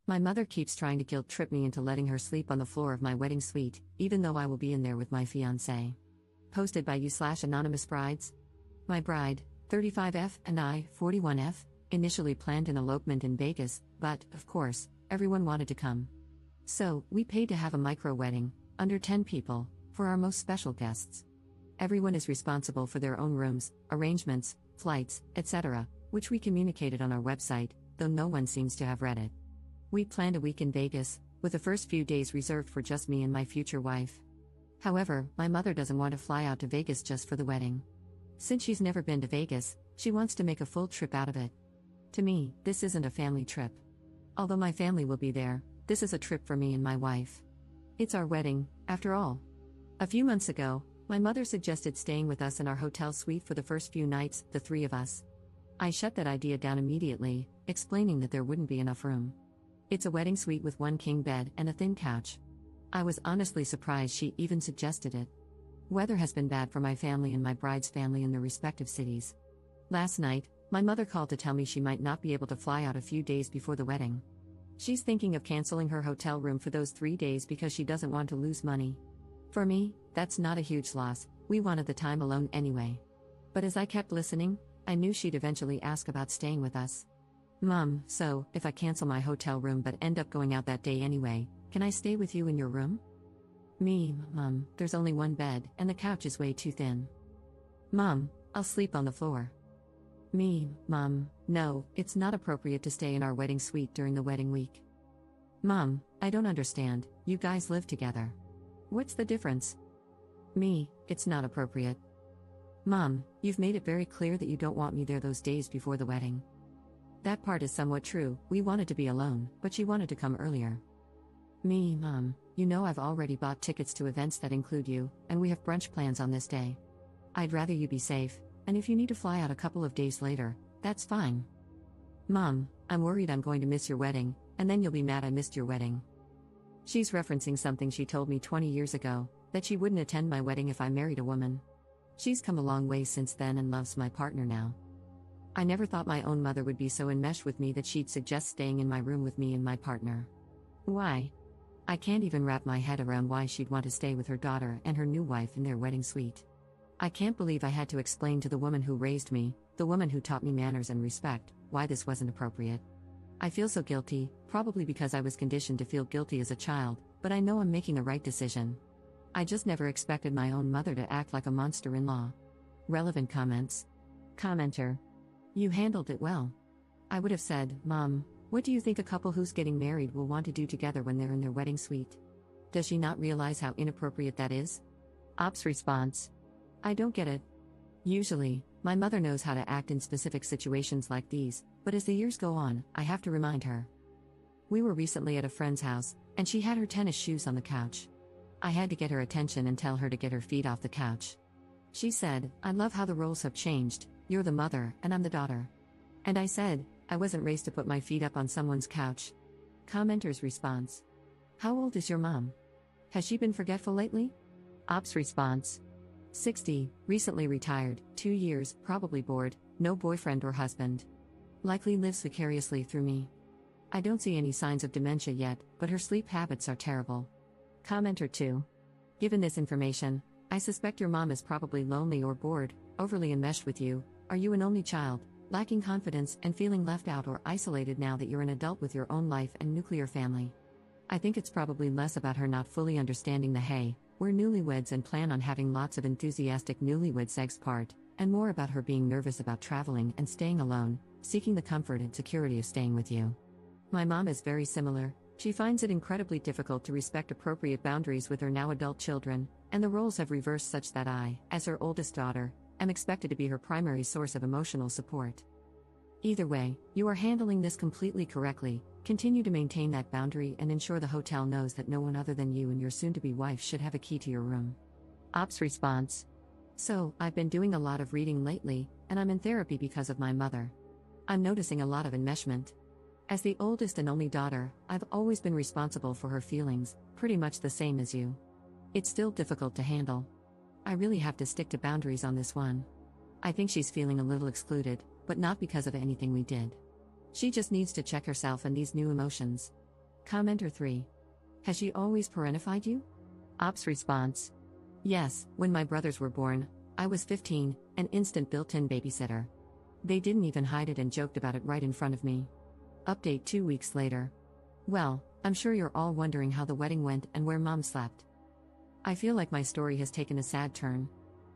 My mother keeps trying to guilt trip me into letting her sleep on the floor of my wedding suite, even though I will be in there with my fiancé. Posted by you/anonymous brides. My bride, 35F, and I, 41F, initially planned an elopement in Vegas, but, of course, everyone wanted to come. So, we paid to have a micro wedding, under 10 people, for our most special guests. Everyone is responsible for their own rooms, arrangements, flights, etc., which we communicated on our website, though no one seems to have read it. We planned a week in Vegas, with the first few days reserved for just me and my future wife. However, my mother doesn't want to fly out to Vegas just for the wedding. Since she's never been to Vegas, she wants to make a full trip out of it. To me, this isn't a family trip. Although my family will be there, this is a trip for me and my wife. It's our wedding, after all. A few months ago, my mother suggested staying with us in our hotel suite for the first few nights, the three of us. I shut that idea down immediately, explaining that there wouldn't be enough room. It's a wedding suite with one king bed and a thin couch. I was honestly surprised she even suggested it. Weather has been bad for my family and my bride's family in their respective cities. Last night, my mother called to tell me she might not be able to fly out a few days before the wedding. She's thinking of canceling her hotel room for those 3 days because she doesn't want to lose money. For me, that's not a huge loss, we wanted the time alone anyway. But as I kept listening, I knew she'd eventually ask about staying with us. Mom, so, if I cancel my hotel room but end up going out that day anyway, can I stay with you in your room? Me, Mom, there's only one bed, and the couch is way too thin. Mom, I'll sleep on the floor. Me, Mom, no, it's not appropriate to stay in our wedding suite during the wedding week. Mom, I don't understand, you guys live together. What's the difference? Me, it's not appropriate. Mom, you've made it very clear that you don't want me there those days before the wedding. That part is somewhat true, we wanted to be alone, but she wanted to come earlier. Me, Mom, you know I've already bought tickets to events that include you, and we have brunch plans on this day. I'd rather you be safe, and if you need to fly out a couple of days later, that's fine. Mom, I'm worried I'm going to miss your wedding, and then you'll be mad I missed your wedding. She's referencing something she told me 20 years ago, that she wouldn't attend my wedding if I married a woman. She's come a long way since then and loves my partner now. I never thought my own mother would be so enmeshed with me that she'd suggest staying in my room with me and my partner. Why? I can't even wrap my head around why she'd want to stay with her daughter and her new wife in their wedding suite. I can't believe I had to explain to the woman who raised me, the woman who taught me manners and respect, why this wasn't appropriate. I feel so guilty, probably because I was conditioned to feel guilty as a child, but I know I'm making the right decision. I just never expected my own mother to act like a monster-in-law. Relevant comments. Commenter. You handled it well. I would have said, Mom, what do you think a couple who's getting married will want to do together when they're in their wedding suite? Does she not realize how inappropriate that is? Ops response. I don't get it. Usually, my mother knows how to act in specific situations like these, but as the years go on, I have to remind her. We were recently at a friend's house, and she had her tennis shoes on the couch. I had to get her attention and tell her to get her feet off the couch. She said, I love how the roles have changed, you're the mother, and I'm the daughter. And I said, I wasn't raised to put my feet up on someone's couch. Commenter's response. How old is your mom? Has she been forgetful lately? Ops response. 60, recently retired, 2 years, probably bored, no boyfriend or husband. Likely lives vicariously through me. I don't see any signs of dementia yet, but her sleep habits are terrible. Commenter 2. Given this information, I suspect your mom is probably lonely or bored, overly enmeshed with you. Are you an only child, lacking confidence and feeling left out or isolated now that you're an adult with your own life and nuclear family? I think it's probably less about her not fully understanding the hey, we're newlyweds and plan on having lots of enthusiastic newlywed sex part, and more about her being nervous about traveling and staying alone, seeking the comfort and security of staying with you. My mom is very similar. She finds it incredibly difficult to respect appropriate boundaries with her now adult children, and the roles have reversed such that I, as her oldest daughter, am expected to be her primary source of emotional support. Either way, you are handling this completely correctly. Continue to maintain that boundary and ensure the hotel knows that no one other than you and your soon-to-be wife should have a key to your room. Ops response. So, I've been doing a lot of reading lately, and I'm in therapy because of my mother. I'm noticing a lot of enmeshment. As the oldest and only daughter, I've always been responsible for her feelings, pretty much the same as you. It's still difficult to handle. I really have to stick to boundaries on this one. I think she's feeling a little excluded, but not because of anything we did. She just needs to check herself and these new emotions. Commenter 3. Has she always parentified you? Ops response. Yes, when my brothers were born, I was 15, an instant built-in babysitter. They didn't even hide it and joked about it right in front of me. Update 2 weeks later. Well, I'm sure you're all wondering how the wedding went and where mom slept. I feel like my story has taken a sad turn.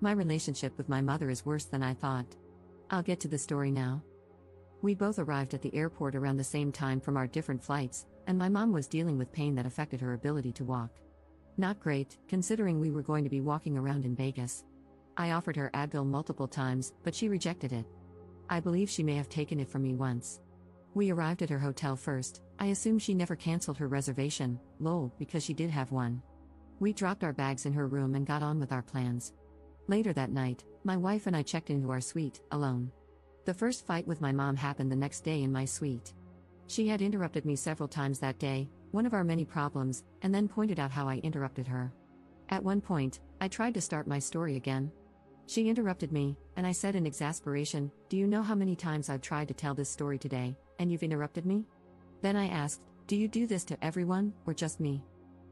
My relationship with my mother is worse than I thought. I'll get to the story now. We both arrived at the airport around the same time from our different flights, and my mom was dealing with pain that affected her ability to walk. Not great, considering we were going to be walking around in Vegas. I offered her Advil multiple times, but she rejected it. I believe she may have taken it from me once. We arrived at her hotel first. I assume she never canceled her reservation, lol, because she did have one. We dropped our bags in her room and got on with our plans. Later that night, my wife and I checked into our suite, alone. The first fight with my mom happened the next day in my suite. She had interrupted me several times that day, one of our many problems, and then pointed out how I interrupted her. At one point, I tried to start my story again. She interrupted me, and I said in exasperation, "Do you know how many times I've tried to tell this story today, and you've interrupted me?" Then I asked, "Do you do this to everyone, or just me?"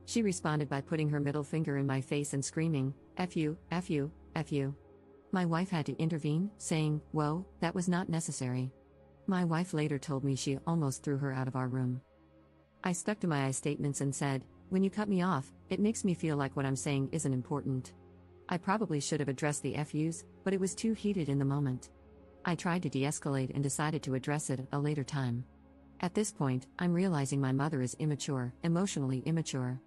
She responded by putting her middle finger in my face and screaming, "F you, F you, F you." My wife had to intervene, saying, "Whoa, that was not necessary." My wife later told me she almost threw her out of our room. I stuck to my I statements and said, "When you cut me off, it makes me feel like what I'm saying isn't important." I probably should have addressed the FUs, but it was too heated in the moment. I tried to de-escalate and decided to address it at a later time. At this point, I'm realizing my mother is immature, emotionally immature.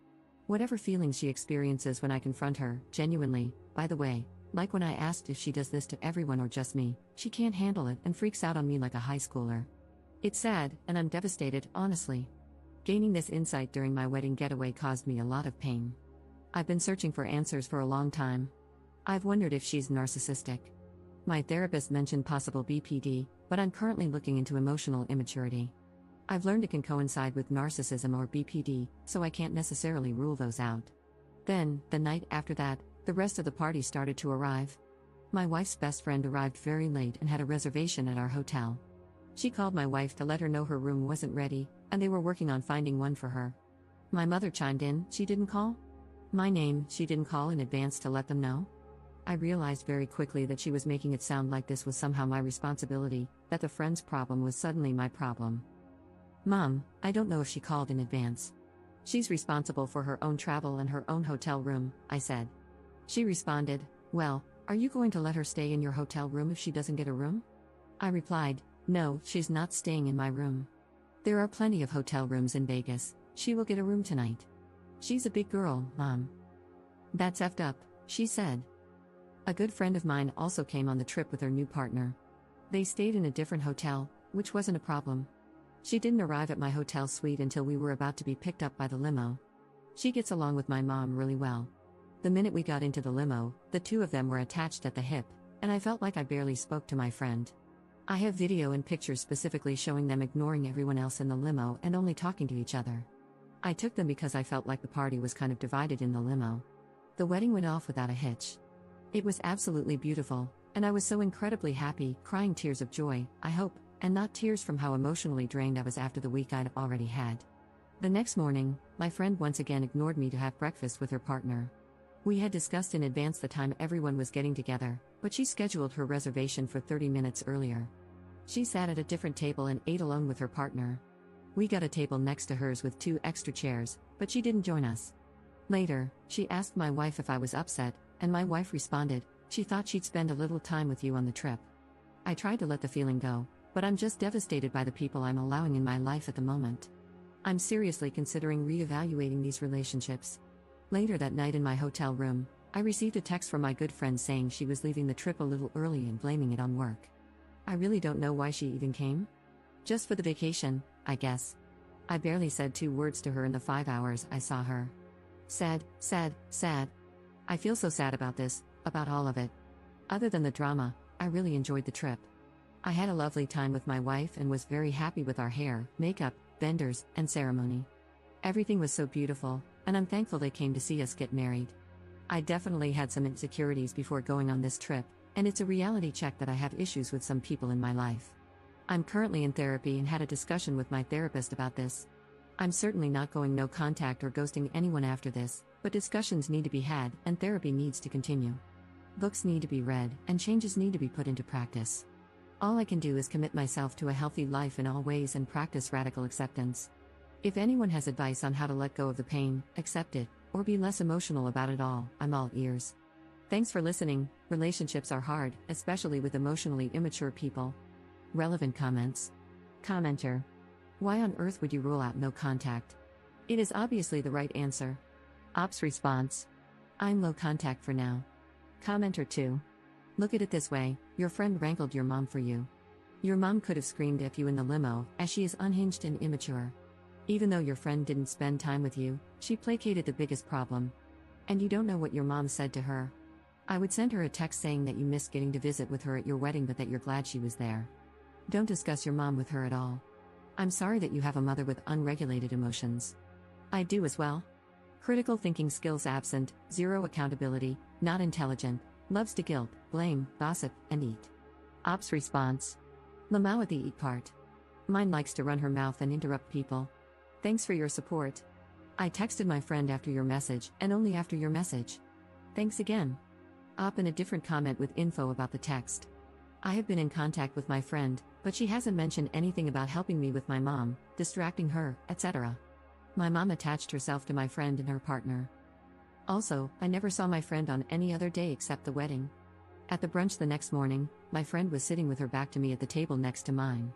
Whatever feelings she experiences when I confront her, genuinely, by the way, like when I asked if she does this to everyone or just me, she can't handle it and freaks out on me like a high schooler. It's sad, and I'm devastated, honestly. Gaining this insight during my wedding getaway caused me a lot of pain. I've been searching for answers for a long time. I've wondered if she's narcissistic. My therapist mentioned possible BPD, but I'm currently looking into emotional immaturity. I've learned it can coincide with narcissism or BPD, so I can't necessarily rule those out. Then, the night after that, the rest of the party started to arrive. My wife's best friend arrived very late and had a reservation at our hotel. She called my wife to let her know her room wasn't ready, and they were working on finding one for her. My mother chimed in, "She didn't call?" My name, she didn't call in advance to let them know? I realized very quickly that she was making it sound like this was somehow my responsibility, that the friend's problem was suddenly my problem. "Mom, I don't know if she called in advance. She's responsible for her own travel and her own hotel room," I said. She responded, "Well, are you going to let her stay in your hotel room if she doesn't get a room?" I replied, "No, she's not staying in my room. There are plenty of hotel rooms in Vegas. She will get a room tonight. She's a big girl, Mom." "That's effed up," she said. A good friend of mine also came on the trip with her new partner. They stayed in a different hotel, which wasn't a problem. She didn't arrive at my hotel suite until we were about to be picked up by the limo. She gets along with my mom really well. The minute we got into the limo, the two of them were attached at the hip, and I felt like I barely spoke to my friend. I have video and pictures specifically showing them ignoring everyone else in the limo and only talking to each other. I took them because I felt like the party was kind of divided in the limo. The wedding went off without a hitch. It was absolutely beautiful, and I was so incredibly happy, crying tears of joy, I hope, and not tears from how emotionally drained I was after the week I'd already had. The next morning, my friend once again ignored me to have breakfast with her partner. We had discussed in advance the time everyone was getting together, but she scheduled her reservation for 30 minutes earlier. She sat at a different table and ate alone with her partner. We got a table next to hers with 2 extra chairs, but she didn't join us. Later, she asked my wife if I was upset, and my wife responded, "She thought she'd spend a little time with you on the trip." I tried to let the feeling go, but I'm just devastated by the people I'm allowing in my life at the moment. I'm seriously considering reevaluating these relationships. Later that night in my hotel room, I received a text from my good friend saying she was leaving the trip a little early and blaming it on work. I really don't know why she even came. Just for the vacation, I guess. I barely said 2 words to her in the 5 hours I saw her. Sad, sad, sad. I feel so sad about this, about all of it. Other than the drama, I really enjoyed the trip. I had a lovely time with my wife and was very happy with our hair, makeup, vendors, and ceremony. Everything was so beautiful, and I'm thankful they came to see us get married. I definitely had some insecurities before going on this trip, and it's a reality check that I have issues with some people in my life. I'm currently in therapy and had a discussion with my therapist about this. I'm certainly not going no contact or ghosting anyone after this, but discussions need to be had and therapy needs to continue. Books need to be read and changes need to be put into practice. All I can do is commit myself to a healthy life in all ways and practice radical acceptance. If anyone has advice on how to let go of the pain, accept it, or be less emotional about it all, I'm all ears. Thanks for listening. Relationships are hard, especially with emotionally immature people. Relevant comments. Commenter. Why on earth would you rule out no contact? It is obviously the right answer. Ops response. I'm low contact for now. Commenter 2. Look at it this way, your friend wrangled your mom for you. Your mom could have screamed at you in the limo, as she is unhinged and immature. Even though your friend didn't spend time with you, she placated the biggest problem. And you don't know what your mom said to her. I would send her a text saying that you missed getting to visit with her at your wedding but that you're glad she was there. Don't discuss your mom with her at all. I'm sorry that you have a mother with unregulated emotions. I do as well. Critical thinking skills absent, zero accountability, not intelligent, loves to guilt, blame, gossip, and eat. Ops response. Lamau at the eat part. Mine likes to run her mouth and interrupt people. Thanks for your support. I texted my friend after your message and only after your message. Thanks again. Op in a different comment with info about the text. I have been in contact with my friend, but she hasn't mentioned anything about helping me with my mom, distracting her, etc. My mom attached herself to my friend and her partner. Also, I never saw my friend on any other day except the wedding. At the brunch the next morning, my friend was sitting with her back to me at the table next to mine.